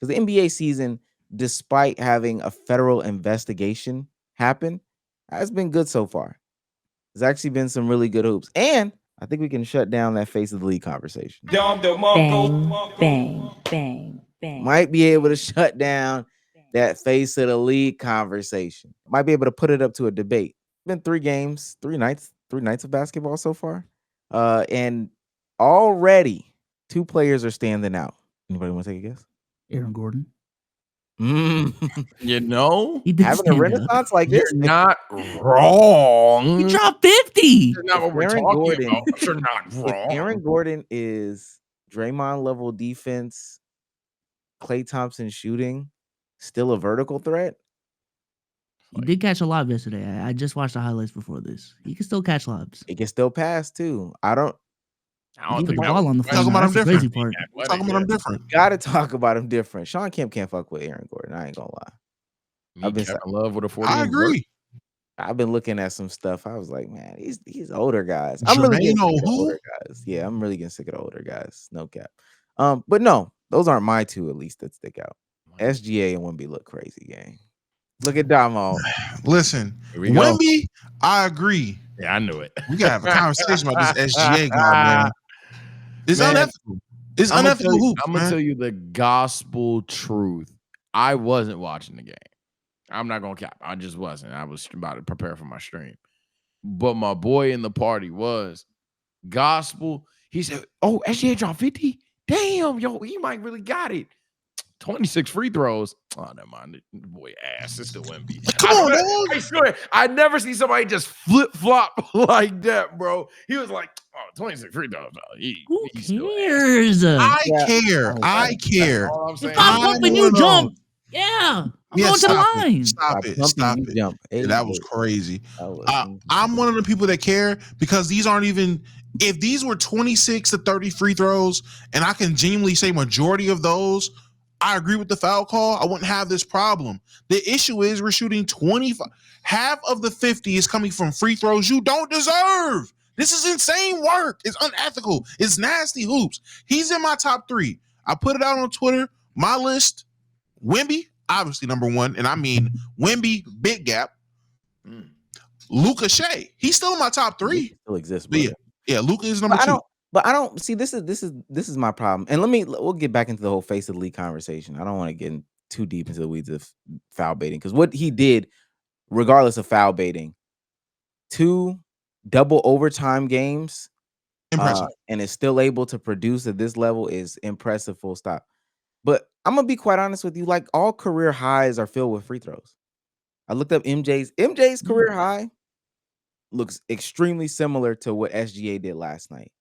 Because the NBA season, despite having a federal investigation happen, has been good so far. There's actually been some really good hoops. And I think we can shut down that face of the league conversation. Bang, bang, bang, bang. Might be able to shut down that face of the league conversation. Might be able to put it up to a debate. Been 3 games, 3 nights of basketball so far. And already 2 players are standing out. Anybody want to take a guess? Aaron Gordon. You know, He did Having a stand up. renaissance like this, you're not wrong. He dropped 50. That's not what we're Aaron talking Gordon- about. You're not if wrong. Aaron Gordon is Draymond level defense, Klay Thompson shooting, still a vertical threat. He did catch a lob yesterday. I just watched the highlights before this. He can still catch lobs. It can still pass too. I don't I He don't put think the that ball was- on the that's floor. Talking about That's him the crazy different. part. Talking about him different. gotta talk about him different. Sean Kemp can't fuck with Aaron Gordon. I ain't gonna lie. Me, I've been Kevin Love with a 40. I agree. I've been looking at some stuff. I was like, man, he's older guys. I'm really getting Jermaine sick of who? older guys. Yeah, I'm really getting sick of the older guys. No cap. But no, those aren't my 2 at least that stick out. SGA and Wemby look crazy, gang. Look at Damo. Listen, Here we go. Wemby, I agree. Yeah, I knew it. We gotta have a conversation about this SGA guy, man. It's Man, unethical. It's I'm gonna unethical tell you- hoops, I'm gonna man. tell you the gospel truth. I wasn't watching the game. I'm not gonna cap. I just wasn't. I was about to prepare for my stream. But my boy in the party was gospel. He said, "Oh, SGA dropped 50. Damn, yo, he might really got it. 26 free throws. Oh, never mind. The boy ass. It's still Wemby. Come on, dog. I swear, I never see somebody just flip flop like that, bro. He was like, oh, 26 free throws. Oh, Who he's still ass. cares? I Yeah. care. Oh, I right. care. All I'm If saying. I'm I pumping, you wanna know. jump. Yeah. I'm Yeah, going to the stop line. it. Stop it. Pumping, Stop you it. jump. Yeah, that was crazy. That was- I'm one of the people that care because these aren't even. If these were 26 to 30 free throws, and I can genuinely say majority of those, I agree with the foul call. I wouldn't have this problem. The issue is we're shooting 25. Half of the 50 is coming from free throws you don't deserve. This is insane work. It's unethical. It's nasty hoops. He's in my top 3. I put it out on Twitter. My list: Wemby, obviously number 1, and I mean Wemby, big gap. Luka Shea, he's still in my top 3. still exists. But Brother. yeah, Luka is number But 2. I don't see this is my problem. And we'll get back into the whole face of the league conversation. I don't want to get too deep into the weeds of foul baiting because what he did, regardless of foul baiting, 2 double overtime games, Impressive. and is still able to produce at this level is impressive. Full stop. But I'm gonna be quite honest with you. Like all career highs are filled with free throws. I looked up MJ's career high. Looks extremely similar to what SGA did last night.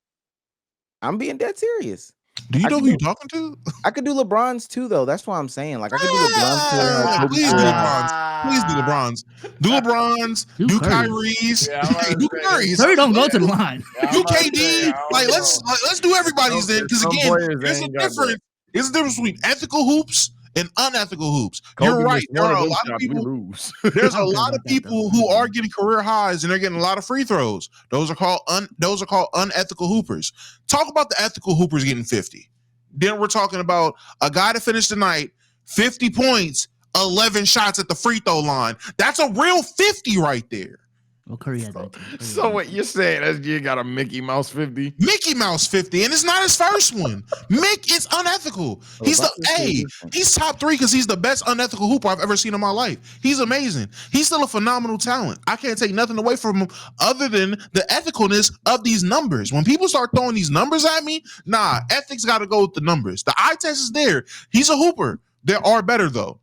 I'm being dead serious. Do you I know can who you're do- talking to? I could do LeBron's too, though. That's what I'm saying. Like I could do LeBron's career. Ah, Kobe's please do career. LeBron's. Please do LeBron's. Do LeBron's. Do Do Curry's. Kyrie's. Yeah, I'm about to Do say, Curry's. Curry don't go to the line. Do KD. Like let's do everybody's then. Because Some again, players there's a ain't got that. difference. There's a difference between ethical hoops and unethical hoops. Kobe You're right. missed There one are a those lot of shots, we people. lose. There's a I'm lot good of about that, people though. who are getting career highs and they're getting a lot of free throws. Those are called unethical hoopers. Talk about the ethical hoopers getting 50. Then we're talking about a guy that finished the night 50 points, 11 shots at the free throw line. That's a real 50 right there. Well, Curry had 19. Curry So had what you're saying? SGA got a Mickey Mouse 50? Mickey Mouse 50, and it's not his first one. Mick is unethical. He's he's top 3 because he's the best unethical hooper I've ever seen in my life. He's amazing. He's still a phenomenal talent. I can't take nothing away from him other than the ethicalness of these numbers. When people start throwing these numbers at me, nah, ethics got to go with the numbers. The eye test is there. He's a hooper. There are better though.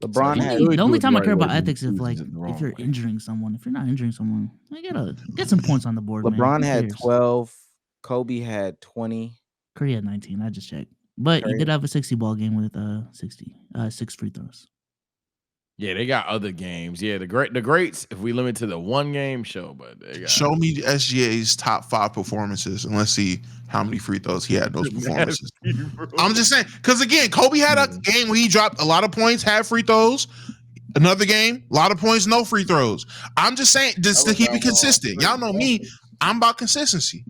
LeBron The had only- the only do it time I the care right about way, ethics is do like it the wrong if you're way. injuring someone. If you're not injuring someone, I gotta get some points on the board. man. LeBron Who had cares? 12. Kobe had 20. Curry had 19. I just checked, but he Curry- did have a 60 ball game with 6 free throws. Yeah, they got other games. Yeah, the greats, if we limit to the one game, show, but they got Show me SGA's top 5 performances and let's see how many free throws he had those performances. I'm just saying, because again, Kobe had a game where he dropped a lot of points, had free throws. Another game, a lot of points, no free throws. I'm just saying, just to keep it consistent. Y'all know me, I'm about consistency.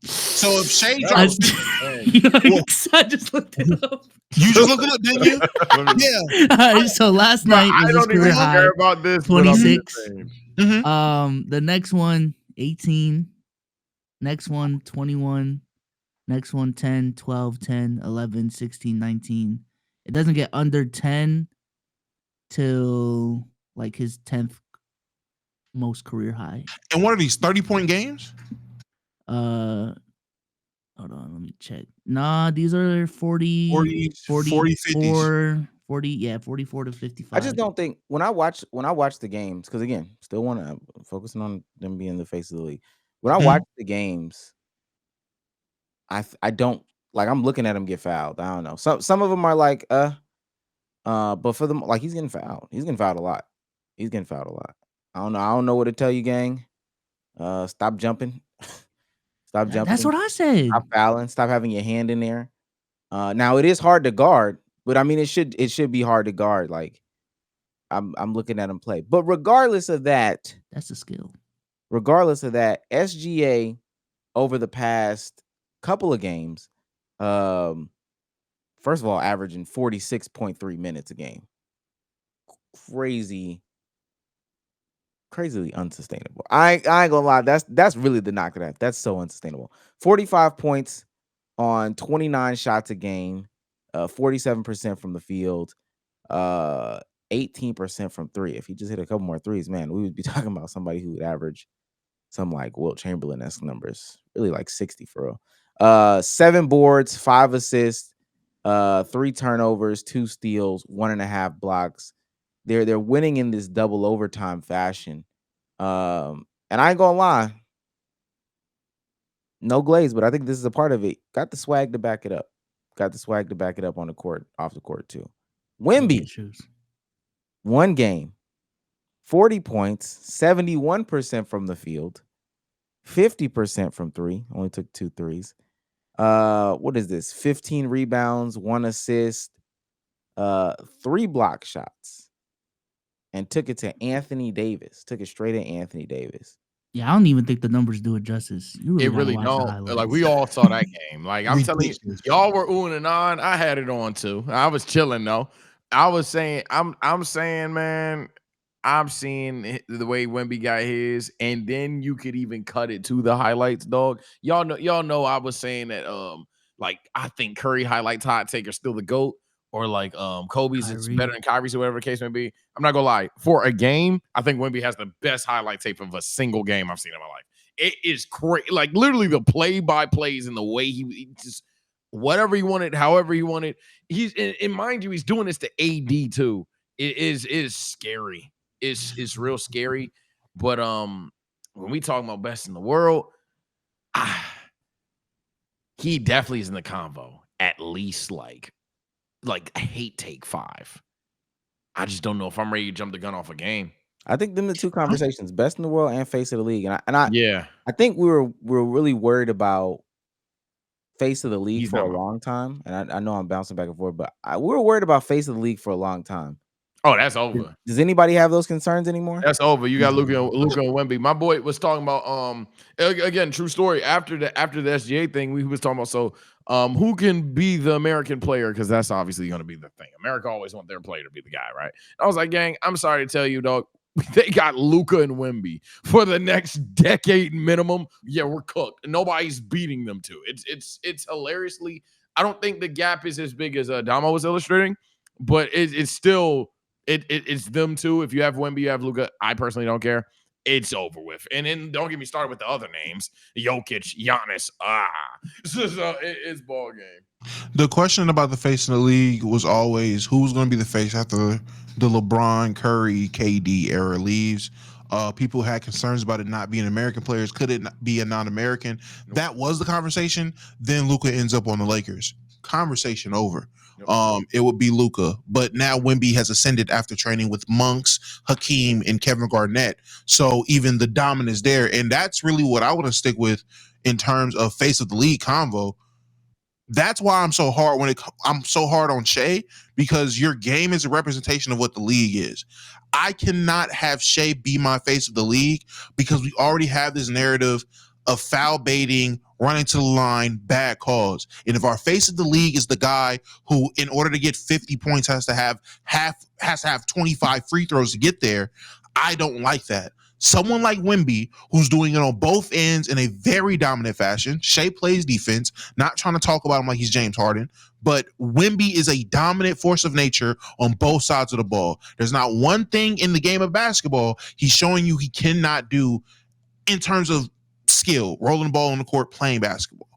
So if Shea drops, Yikes, I just looked it up. You just looked it up, didn't you? Let me- Yeah. All right, so last Bro, night I was his don't even career high. care about this. but I'm just 26. saying. Mm-hmm. The next one 18, next one 21, next one 10, 12, 10, 11, 16, 19. It doesn't get under 10 till like his 10th most career high. And what are these 30-point games? Hold on, let me check. Nah, these are 40, 40, 40, 40, 50s. 40, yeah, 44 to 55. I just don't think when I watch the games, because again, still want to focusing on them being the face of the league. When I Mhm. watch the games, I don't like. I'm looking at him get fouled. I don't know. Some of them are like but for them, like he's getting fouled. He's getting fouled a lot. He's getting fouled a lot. I don't know what to tell you, gang. Stop jumping. Stop jumping. That's what I said. Stop fouling. Stop having your hand in there. Now it is hard to guard, but I mean it should be hard to guard. Like I'm looking at him play. But regardless of that, That's a skill. SGA over the past couple of games, first of all, averaging 46.3 minutes a game. Crazily unsustainable. I ain't gonna lie. That's really the knock of that. That's so unsustainable. 45 points on 29 shots a game, 47% from the field, 18% from three. If he just hit a couple more threes, man, we would be talking about somebody who would average some like Wilt Chamberlain-esque numbers, really like 60 for real. 7 boards, 5 assists, 3 turnovers, 2 steals, 1.5 blocks. They're winning in this double overtime fashion. And I ain't gonna lie, no glaze, but I think this is a part of it. Got the swag to back it up. On the court, off the court too. Wemby, Shoes. 1 game, 40 points, 71% from the field, 50% from 3. Only took 2 threes. What is this? 15 rebounds, 1 assist, 3 block shots. And took it to Anthony Davis. Took it straight at Anthony Davis. Yeah, I don't even think the numbers do it justice. You It gotta really watch the don't. highlights. Like we all saw that game. Like I'm telling you, Ridiculous. y'all were oohing and on. I had it on too. I was chilling though. I was saying, I'm saying, man, I'm seeing the way Wemby got his, and then you could even cut it to the highlights, dog. Y'all know I was saying that like I think Curry highlights hot take are still the GOAT, or like Kobe's it's Kyrie. better than Kyrie's or whatever the case may be. I'm not gonna lie. For a game, I think Wemby has the best highlight tape of a single game I've seen in my life. It is crazy, like literally the play-by-plays and the way he just whatever he wanted, however he wanted. He's and mind you, he's doing this to AD too. It is scary. It's real scary. But when we talk about best in the world, he definitely is in the convo. At least like I hate take 5. I just don't know if I'm ready to jump the gun off a game. I think them the two conversations, best in the world and face of the league. And Yeah. I think we were really worried about face of the league He's for not a wrong. long time. And I know I'm bouncing back and forth, but we were worried about face of the league for a long time. Oh, that's over. Does anybody have those concerns anymore? That's over. You got Luka and Wemby. My boy was talking about again, true story. After the SGA thing, we was talking about who can be the American player, because that's obviously going to be the thing. America always want their player to be the guy, right? I was like, gang, I'm sorry to tell you, dog. They got Luka and Wemby for the next decade minimum. Yeah, we're cooked. Nobody's beating them too. It's hilariously. I don't think the gap is as big as Damo was illustrating, but it's still. It's them two. If you have Wemby, you have Luka. I personally don't care. It's over with. And then don't get me started with the other names. Jokic, Giannis. It's ball game. The question about the face of the league was always who's going to be the face after the LeBron, Curry, KD era leaves. People had concerns about it not being American players. Could it not be a non-American? Nope. That was the conversation. Then Luka ends up on the Lakers. Conversation over. Nope. It would be Luka, but now Wemby has ascended after training with Monks, Hakeem, and Kevin Garnett. So even the dominance there, and that's really what I want to stick with in terms of face of the league convo. That's why I'm so hard I'm so hard on Shea, because your game is a representation of what the league is. I cannot have Shea be my face of the league because we already have this narrative of foul baiting, running to the line, bad calls. And if our face of the league is the guy who, in order to get 50 points, has to have 25 free throws to get there, I don't like that. Someone like Wemby, who's doing it on both ends in a very dominant fashion. Shea plays defense, not trying to talk about him like he's James Harden, but Wemby is a dominant force of nature on both sides of the ball. There's not one thing in the game of basketball he's showing you he cannot do in terms of skill, rolling the ball on the court, playing basketball.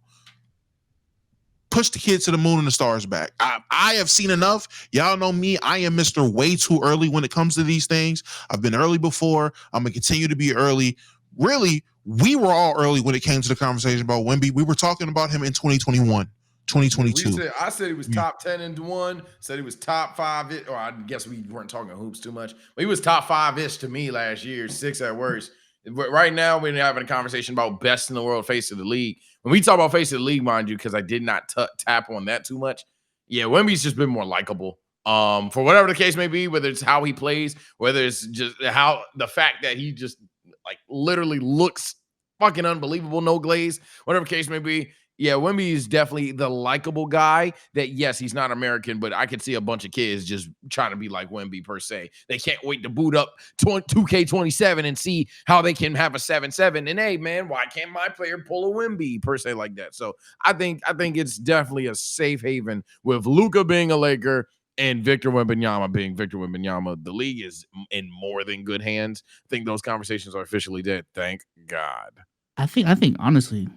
Push the kids to the moon and the stars back. I have seen enough. Y'all know me. I am Mr. Way too early when it comes to these things. I've been early before. I'm going to continue to be early. Really, we were all early when it came to the conversation about Wemby. We were talking about him in 2021, 2022. I said he was top 10 and 1. Said he was top 5. Or I guess we weren't talking hoops too much. But he was top 5-ish to me last year, 6 at worst. Right now, we're having a conversation about best in the world face of the league. When we talk about face of the league, mind you, because I did not tap on that too much. Yeah, Wemby's just been more likable. For whatever the case may be, whether it's how he plays, whether it's just how the fact that he just like literally looks fucking unbelievable, no glaze, whatever the case may be. Yeah, Wemby is definitely the likable guy that, yes, he's not American, but I could see a bunch of kids just trying to be like Wemby per se. They can't wait to boot up 2K27 and see how they can have a 7-7. And hey, man, why can't my player pull a Wemby per se like that? So I think it's definitely a safe haven with Luka being a Laker and Victor Wembanyama being Victor Wembanyama. The league is in more than good hands. I think those conversations are officially dead. Thank God. I think honestly,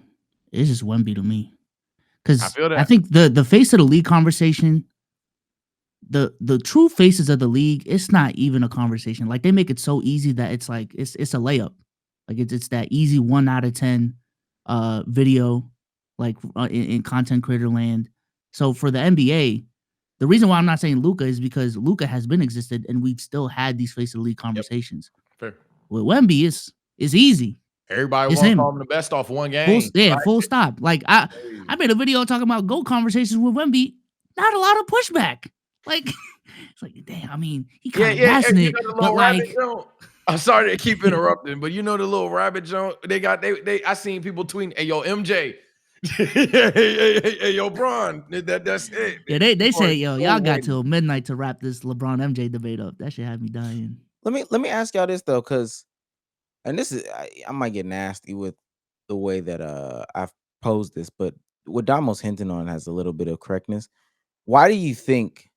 it's just Wemby to me. Because I feel that. I think the face of the league conversation, the true faces of the league, it's not even a conversation. Like, they make it so easy that it's like it's a layup. Like, it's that easy 1 out of 10 video, like in content creator land. So for the NBA, the reason why I'm not saying Luka is because Luka has been existed and we've still had these face of the league conversations. Fair. With Wemby, it's easy. Everybody It's wants to him. call him the best off one game. Full stop. Like, I made a video talking about GOAT conversations with Wemby. Not a lot of pushback. Like, it's like, damn, I mean, he kind of gassing it, but like, I'm sorry to keep interrupting, but you know the little rabbit joint they I seen people tweeting, "Hey, yo, MJ." hey, yo, Bron. That's it. Yeah, they say, yo, y'all got till midnight to wrap this LeBron MJ debate up. That should have me dying. Let me ask y'all this though, because, and this is I might get nasty with the way that I've posed this, but what Damo's hinting on has a little bit of correctness. Why do you think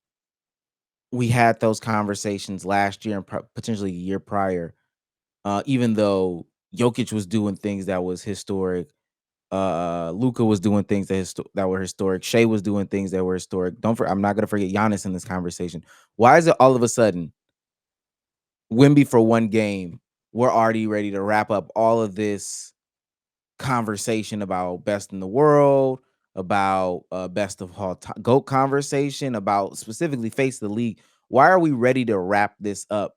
we had those conversations last year and potentially the year prior, even though Jokic was doing things that was historic, Luka was doing things that were historic, Shea was doing things that were historic. I'm not gonna forget Giannis in this conversation. Why is it all of a sudden Wemby for one game, we're already ready to wrap up all of this conversation about best in the world, about best of all GOAT conversation, about specifically face of the league? Why are we ready to wrap this up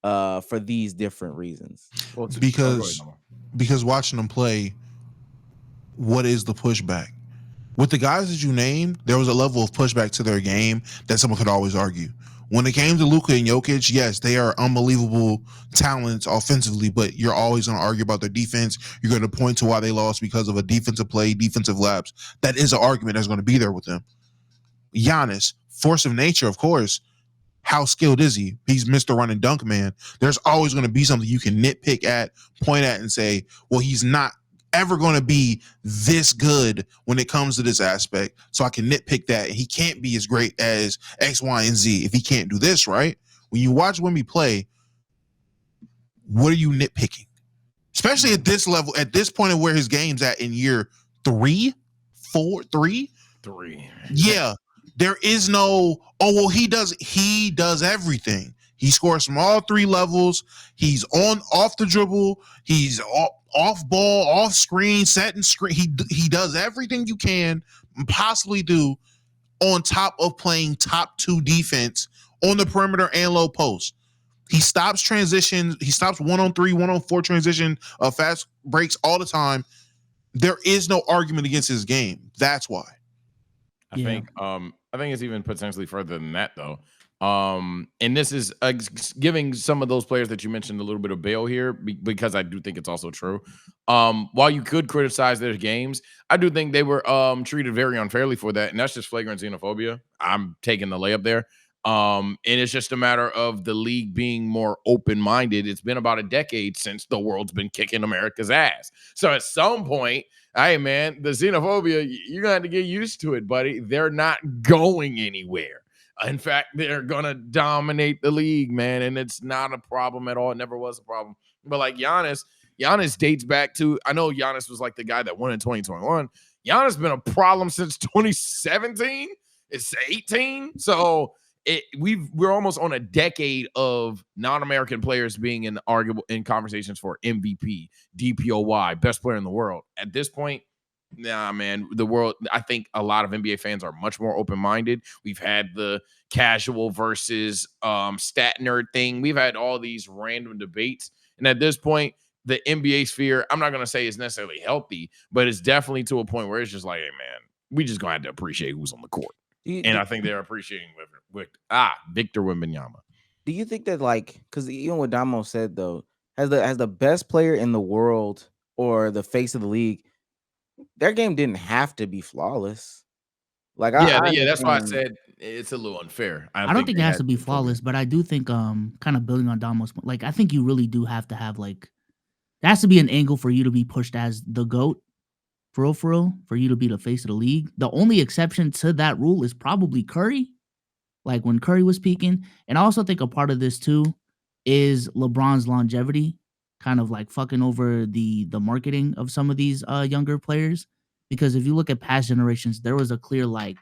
for these different reasons? Well, because watching them play, what is the pushback? With the guys that you named, there was a level of pushback to their game that someone could always argue. When it came to Luka and Jokic, yes, they are unbelievable talents offensively, but you're always going to argue about their defense. You're going to point to why they lost because of a defensive play, defensive lapse. That is an argument that's going to be there with them. Giannis, force of nature, of course. How skilled is he? He's Mr. Run and Dunk man. There's always going to be something you can nitpick at, point at, and say, well, he's not ever going to be this good when it comes to this aspect. So I can nitpick that. He can't be as great as X, Y, and Z if he can't do this, right? When you watch Wemby play, what are you nitpicking? Especially at this level, at this point of where his game's at in year 3. Yeah. There is no, oh, well, he does everything. He scores from all 3 levels. He's off the dribble. He's off ball, off screen, setting screen. He does everything you can possibly do on top of playing top 2 defense on the perimeter and low post. He stops transitions. He stops 1-on-3, 1-on-4 transition, fast breaks all the time. There is no argument against his game. That's why. I think it's even potentially further than that though. And this is giving some of those players that you mentioned a little bit of bail here because I do think it's also true. While you could criticize their games, I do think they were treated very unfairly for that, and that's just flagrant xenophobia. I'm taking the layup there. And it's just a matter of the league being more open-minded. It's been about a decade since the world's been kicking America's ass. So at some point, hey man, the xenophobia, you're gonna have to get used to it, buddy. They're not going anywhere. In fact, they're gonna dominate the league, man, and it's not a problem at all. It never was a problem. But like Giannis dates back to, I know Giannis was like the guy that won in 2021. Giannis been a problem since 2017. It's 18. So we're almost on a decade of non-American players being in conversations for MVP, DPOY, best player in the world. At this point, nah, man, the world, I think a lot of NBA fans are much more open-minded. We've had the casual versus stat nerd thing. We've had all these random debates. And at this point, the NBA sphere, I'm not going to say it's necessarily healthy, but it's definitely to a point where it's just like, hey, man, we just going to have to appreciate who's on the court. And I think they're appreciating Victor Wembanyama. Do you think that, like, because even what Damo said though, as the best player in the world or the face of the league, their game didn't have to be flawless. Like, yeah, that's why I said it's a little unfair. I don't think it has to be flawless, but I do think kind of building on Damo's point, like I think you really do have to have like there has to be an angle for you to be pushed as the GOAT. For real, for you to be the face of the league. The only exception to that rule is probably Curry, like when Curry was peaking. And I also think a part of this too is LeBron's longevity, kind of like fucking over the marketing of some of these younger players. Because if you look at past generations, there was a clear like,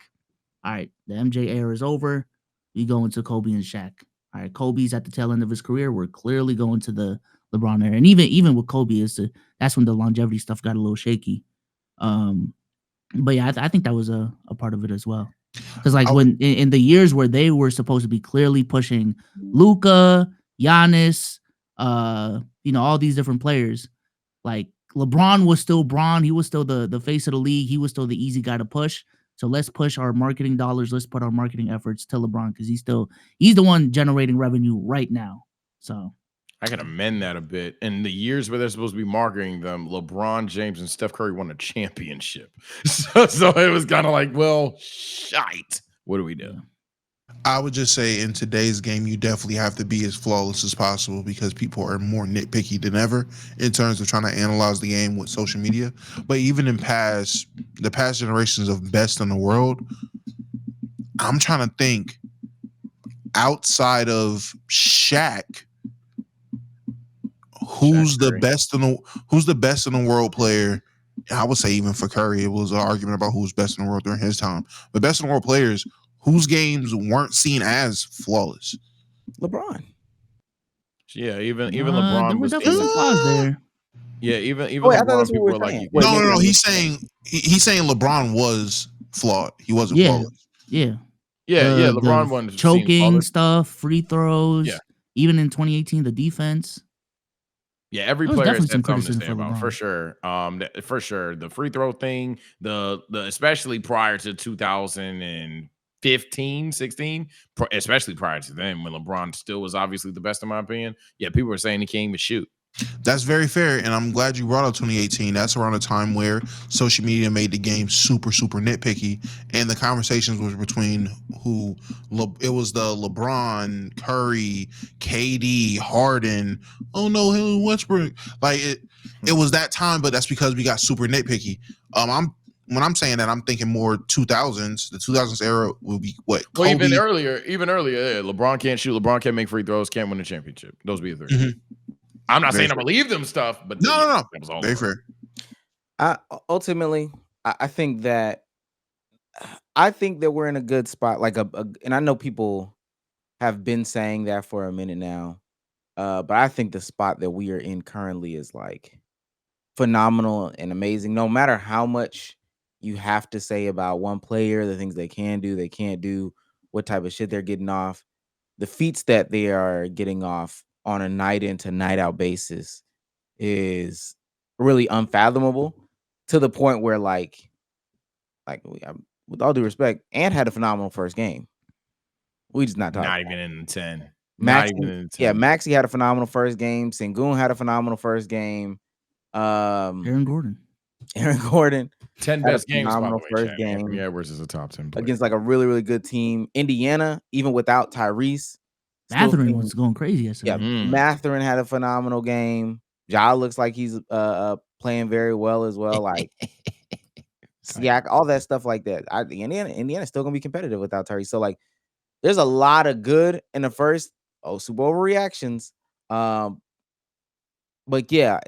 all right, the MJ era is over. We go into Kobe and Shaq. All right, Kobe's at the tail end of his career. We're clearly going to the LeBron era. And even with Kobe, that's when the longevity stuff got a little shaky. But yeah, I think that was a part of it as well. Because like when in the years where they were supposed to be clearly pushing Luka, Giannis, all these different players, like LeBron was still Bron, he was still the face of the league, he was still the easy guy to push. So let's push our marketing dollars, let's put our marketing efforts to LeBron because he's the one generating revenue right now. So I can amend that a bit. In the years where they're supposed to be marketing them, LeBron James and Steph Curry won a championship. So it was kind of like, well, shite. What do we do? I would just say in today's game, you definitely have to be as flawless as possible because people are more nitpicky than ever in terms of trying to analyze the game with social media. But even in the past generations of best in the world, I'm trying to think outside of Shaq, who's the best in the world player? I would say even for Curry, it was an argument about who's best in the world during his time. But best in the world players whose games weren't seen as flawless. LeBron. Yeah, even LeBron there was definitely some flaws there. Yeah, even Wait, LeBron people were like, no. He's saying LeBron was flawed. He wasn't flawless. Yeah. LeBron won choking stuff, free throws. Yeah. Even in 2018, the defense. Yeah, every player has something to say about for sure. For sure, the free throw thing, the especially prior to 2015, 16, especially prior to then when LeBron still was obviously the best in my opinion. Yeah, people were saying he can't even shoot. That's very fair, and I'm glad you brought up 2018. That's around the time where social media made the game super, super nitpicky, and the conversations was between it was the LeBron, Curry, KD, Harden. Oh no, Westbrook. Like it was that time, but that's because we got super nitpicky. When I'm saying that, I'm thinking more 2000s. The 2000s era will be what? Well, even earlier, yeah, LeBron can't shoot. LeBron can't make free throws. Can't win a championship. Those be the 3. Mm-hmm. I'm not saying I believe them stuff, but no. That was all very fair. Ultimately, I think that we're in a good spot. Like and I know people have been saying that for a minute now, but I think the spot that we are in currently is like phenomenal and amazing. No matter how much you have to say about one player, the things they can do, they can't do, what type of shit they're getting off, the feats that they are getting off on a night in to night out basis is really unfathomable to the point where like with all due respect, Ant had a phenomenal first game. We just not talking. Not even in the 10. Maxey, Not even in the 10. yeah, Maxey had a phenomenal first game. Sengun had a phenomenal first game. Aaron Gordon. Aaron Gordon 10 had a best games, by the phenomenal way. first Chat. Anthony game Edwards is a top 10 player. against like a really, really good team. Indiana, even without Tyrese. still Mathurin seems- was going crazy yesterday. Yeah, Mm. Mathurin had a phenomenal game. Ja looks like he's playing very well as well. Like Siak, all that stuff like that. Indiana's still gonna be competitive without Tyrese. So like, there's a lot of good in the first. Super Bowl reactions. But yeah,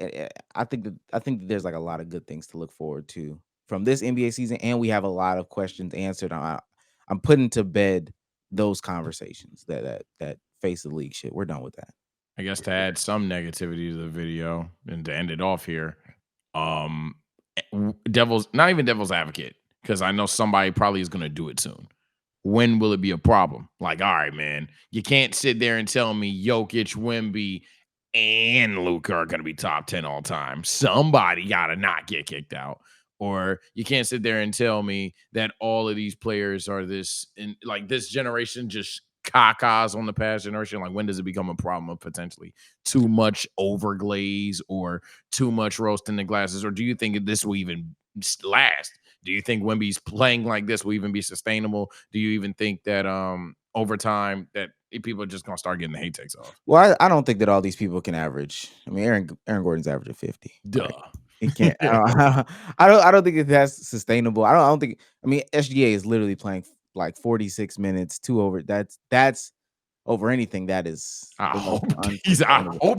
I think that there's like a lot of good things to look forward to from this NBA season, and we have a lot of questions answered. I'm putting to bed those conversations that face the league shit. We're done with that. I guess to add some negativity to the video and to end it off here, not even devil's advocate, because I know somebody probably is going to do it soon. When will it be a problem? Like, all right, man, you can't sit there and tell me Jokic, Wemby, and Luka are going to be top 10 all time. Somebody got to not get kicked out. Or you can't sit there and tell me that all of these players are this generation just cacas on the past generation. Like, when does it become a problem of potentially too much overglaze or too much roast in the glasses? Or do you think this will even last? Do you think Wemby's playing like this will even be sustainable? Do you even think that over time that people are just gonna start getting the hate takes off? Well, I don't think that all these people can average. I mean, Aaron Gordon's averaging 50. Duh. Like, he can't. I don't think that's sustainable. I don't think. I mean, SGA is literally playing like 46 minutes, 2 over. That's over anything. That is. I the most hope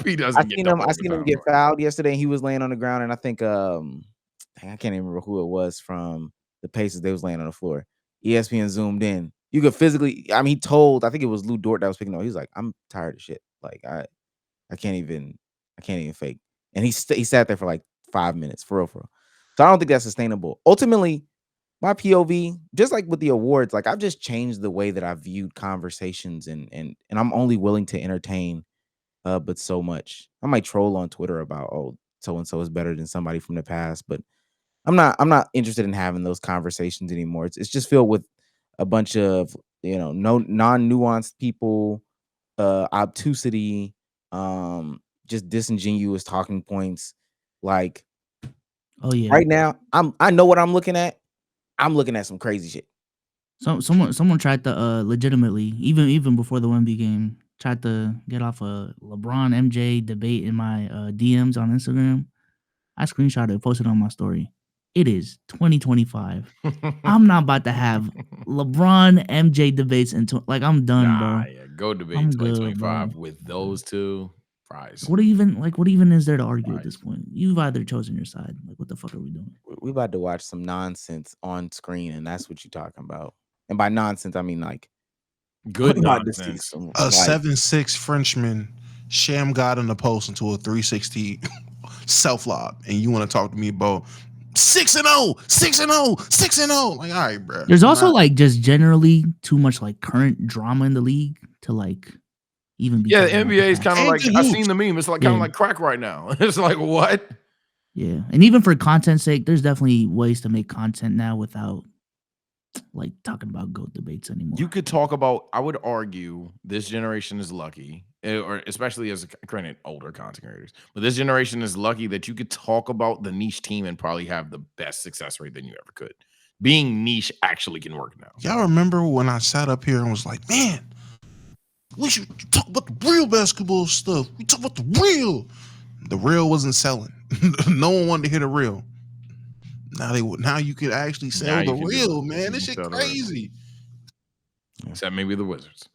he unsustainable. doesn't I get seen double him. I seen him overtime, get bro. fouled yesterday. And he was laying on the ground, and I think I can't even remember who it was from the Pacers. They was laying on the floor. ESPN zoomed in. You could physically. I mean, he told. I think it was Lou Dort that was picking up. He was like, "I'm tired of shit. Like I can't even fake." And he sat there for like 5 minutes, for real. So I don't think that's sustainable. Ultimately, my POV, just like with the awards, like I've just changed the way that I viewed conversations, and I'm only willing to entertain, but so much. I might troll on Twitter about, oh, so and so is better than somebody from the past, but I'm not interested in having those conversations anymore. It's just filled with a bunch of no non-nuanced people, obtusity, just disingenuous talking points. Like, Oh yeah. right now, I know what I'm looking at. I'm looking at some crazy shit. Someone tried to legitimately, even before the Wemby game, tried to get off a LeBron MJ debate in my DMs on Instagram. I screenshot it, posted on my story. It is 2025. I'm not about to have LeBron MJ debates I'm done, bro. Yeah, go debate I'm good, 2025 bro. with those two. Prize. What even is there to argue at this point? You've either chosen your side. Like, what the fuck are we doing? We about to watch some nonsense on screen, and that's what you're talking about. And by nonsense, I mean like Good we about to see nonsense. some, A like, 7'6" Frenchman sham God in the post into a 360 self lob, and you want to talk to me about 6-0, 6-0, 6-0? Like, all right, bro. There's also like just generally too much like current drama in the league to like even be. Yeah, the talking about NBA is the kind of past. like, I've seen the meme. It's like kind of Yeah. like crack right now. It's like, what? Yeah, and even for content's sake, there's definitely ways to make content now without like talking about GOAT debates anymore. You could talk about, I would argue this generation is lucky, or especially as granted older content creators, but this generation is lucky that you could talk about the niche team and probably have the best success rate than you ever could. Being niche actually can work now. Y'all remember when I sat up here and was like, man, we should talk about the real basketball stuff. We talk about the real. The real wasn't selling. No one wanted to hear the real. Now you could actually sell Now you the can do real, it. man. You This can shit sell the real. crazy. Except maybe the Wizards.